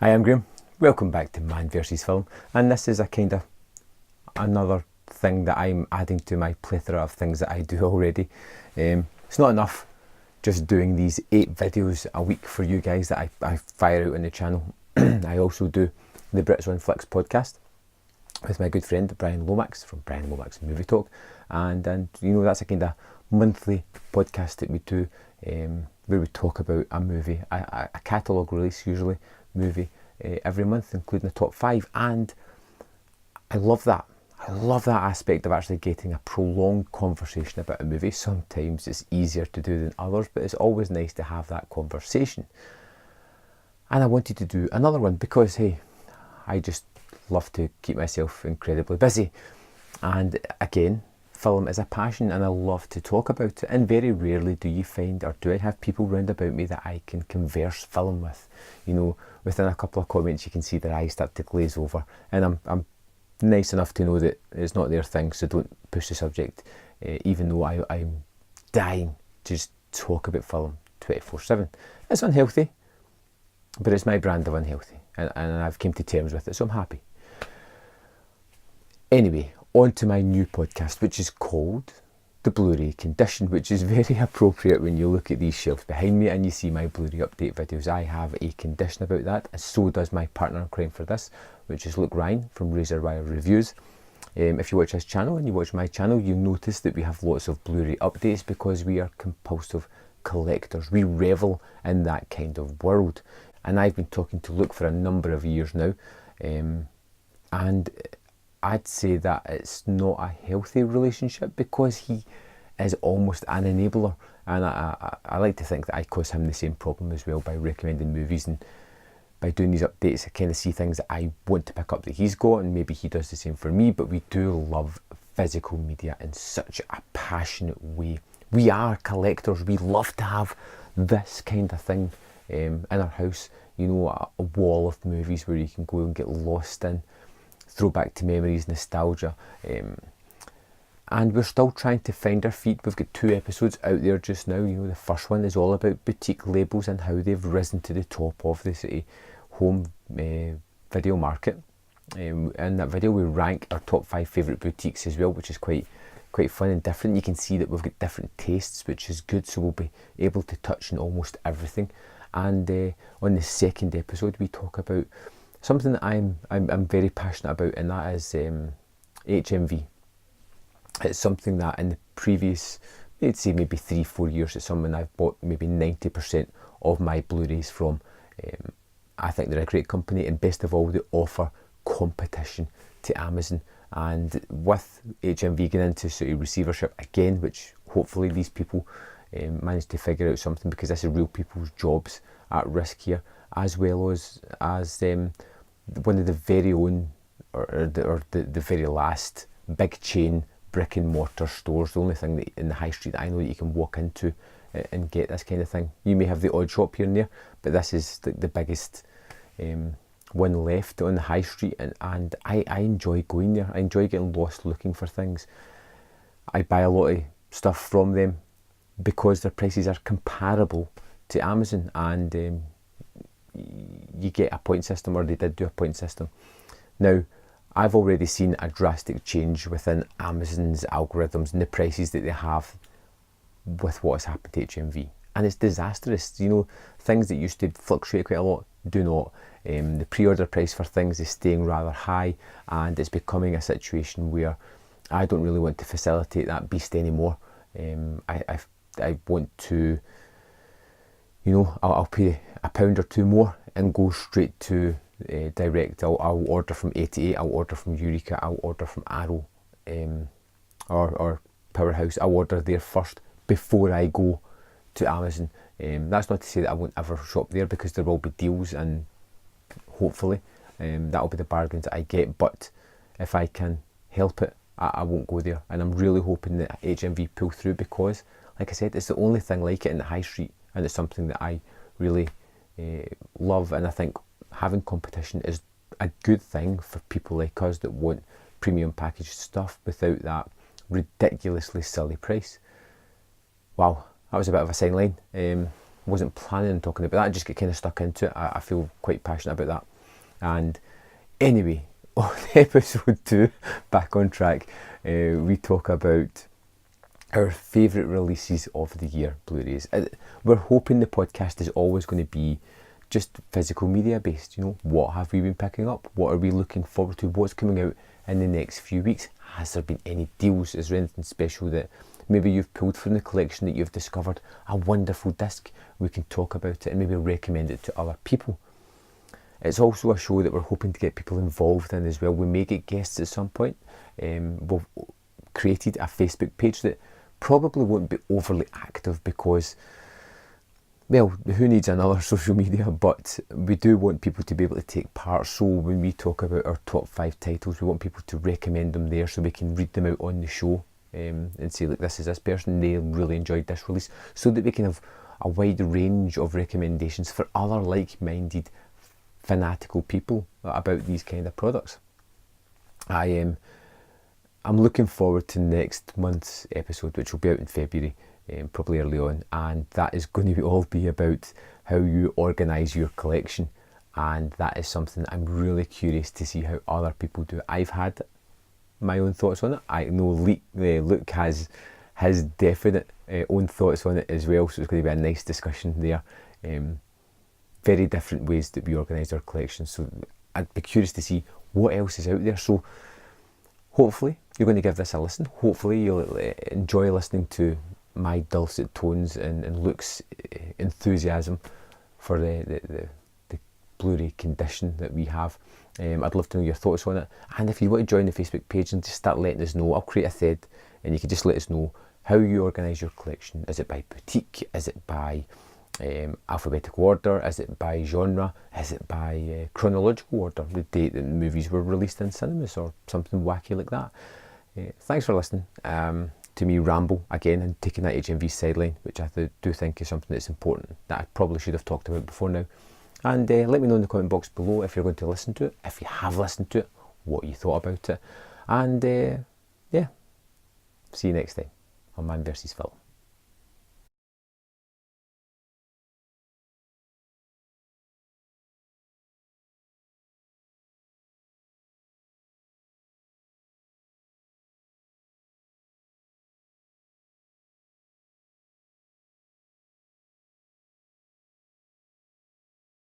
Hi, I'm Graham. Welcome back to Man vs Film, and this is a kind of another thing that I'm adding to my plethora of things that I do already. It's not enough just doing these 8 videos a week for you guys that I fire out on the channel. I also do the Brits on Flicks podcast with my good friend Brian Lomax from Brian Lomax Movie Talk, and you know, that's a kind of monthly podcast that we do where we talk about a movie, a catalogue release usually movie every month, including the top 5, and I love that. I love that aspect of actually getting a prolonged conversation about a movie. Sometimes it's easier to do than others, but it's always nice to have that conversation. And I wanted to do another one because, hey, I just love to keep myself incredibly busy. And again, film is a passion and I love to talk about it. And very rarely do you find, or do I have people round about me that I can converse film with. You know, within a couple of comments you can see their eyes start to glaze over. And I'm nice enough to know that it's not their thing, so don't push the subject, even though I'm dying to just talk about film 24/7. It's unhealthy, but it's my brand of unhealthy, and I've came to terms with it, so I'm happy. Anyway, on to my new podcast, which is called the Blu-Ray Condition, which is very appropriate when you look at these shelves behind me and you see my Blu-ray update videos. I have a condition about that, and so does my partner in crime for this, which is Luke Ryan from Razor Wire Reviews. If you watch his channel and you watch my channel, you'll notice that we have lots of Blu-ray updates because we are compulsive collectors. We revel in that kind of world. And I've been talking to Luke for a number of years now, and I'd say that it's not a healthy relationship because he is almost an enabler, and I like to think that I cause him the same problem as well by recommending movies, and by doing these updates I kind of see things that I want to pick up that he's got, and maybe he does the same for me. But we do love physical media in such a passionate way. We are collectors. We love to have this kind of thing in our house, you know, a wall of movies where you can go and get lost in, throwback to memories, nostalgia, and we're still trying to find our feet. We've got 2 episodes out there just now. You know, the first one is all about boutique labels and how they've risen to the top of the city home video market. In that video we rank our top 5 favourite boutiques as well, which is quite fun and different. You can see that we've got different tastes, which is good, so we'll be able to touch on almost everything. And on the second episode we talk about something that I'm very passionate about, and that is HMV. It's something that in the previous, I'd say maybe 3-4 years, it's someone I've bought maybe 90% of my Blu-rays from. I think they're a great company, and best of all, they offer competition to Amazon. And with HMV getting into sort of receivership again, which hopefully these people manage to figure out something, because this is real people's jobs at risk here, as well as one of the very own, or the very last big chain brick and mortar stores, the only thing that in the high street that I know that you can walk into and get this kind of thing. You may have the odd shop here and there, but this is the biggest one left on the high street, and I enjoy going there. I enjoy getting lost looking for things. I buy a lot of stuff from them because their prices are comparable to Amazon, and you get a point system, or they did do a point system. Now, I've already seen a drastic change within Amazon's algorithms and the prices that they have with what has happened to HMV, and it's disastrous. You know, things that used to fluctuate quite a lot do not. The pre-order price for things is staying rather high, and it's becoming a situation where I don't really want to facilitate that beast anymore. I want to, you know, I'll pay £1 or 2 more and go straight to direct. I'll order from 88, I'll order from Eureka, I'll order from Arrow, or Powerhouse. I'll order there first before I go to Amazon. That's not to say that I won't ever shop there, because there will be deals, and hopefully that'll be the bargains that I get. But if I can help it, I won't go there, and I'm really hoping that HMV pull through, because like I said, it's the only thing like it in the high street, and it's something that I really love. And I think having competition is a good thing for people like us that want premium packaged stuff without that ridiculously silly price. Wow, that was a bit of a sideline. Wasn't planning on talking about that, I just get kind of stuck into it. I feel quite passionate about that. And anyway, on episode 2, back on track, we talk about our favourite releases of the year, Blu-rays. We're hoping the podcast is always going to be just physical media based. You know, what have we been picking up? What are we looking forward to? What's coming out in the next few weeks? Has there been any deals? Is there anything special that maybe you've pulled from the collection that you've discovered? A wonderful disc. We can talk about it and maybe recommend it to other people. It's also a show that we're hoping to get people involved in as well. We may get guests at some point. We've created a Facebook page that probably won't be overly active because, well, who needs another social media? But we do want people to be able to take part. So when we talk about our top 5 titles, we want people to recommend them there so we can read them out on the show and say, look, this is this person, they really enjoyed this release, so that we can have a wide range of recommendations for other like-minded fanatical people about these kind of products. I'm looking forward to next month's episode, which will be out in February, probably early on, and that is going to all be about how you organise your collection, and that is something I'm really curious to see how other people do. I've had my own thoughts on it. I know Luke has his definite own thoughts on it as well, so it's going to be a nice discussion there. Very different ways that we organise our collection, so I'd be curious to see what else is out there. So hopefully you're going to give this a listen. Hopefully you'll enjoy listening to my dulcet tones and Luke's enthusiasm for the Blu-ray condition that we have. I'd love to know your thoughts on it, and if you want to join the Facebook page and just start letting us know, I'll create a thread and you can just let us know how you organise your collection. Is it by boutique? Is it by alphabetical order? Is it by genre? Is it by chronological order, the date that the movies were released in cinemas, or something wacky like that? Thanks for listening to me ramble again and taking that HMV sideline, which I do think is something that's important that I probably should have talked about before now. And let me know in the comment box below if you're going to listen to it, if you have listened to it, what you thought about it. And yeah, see you next time on Man vs Film.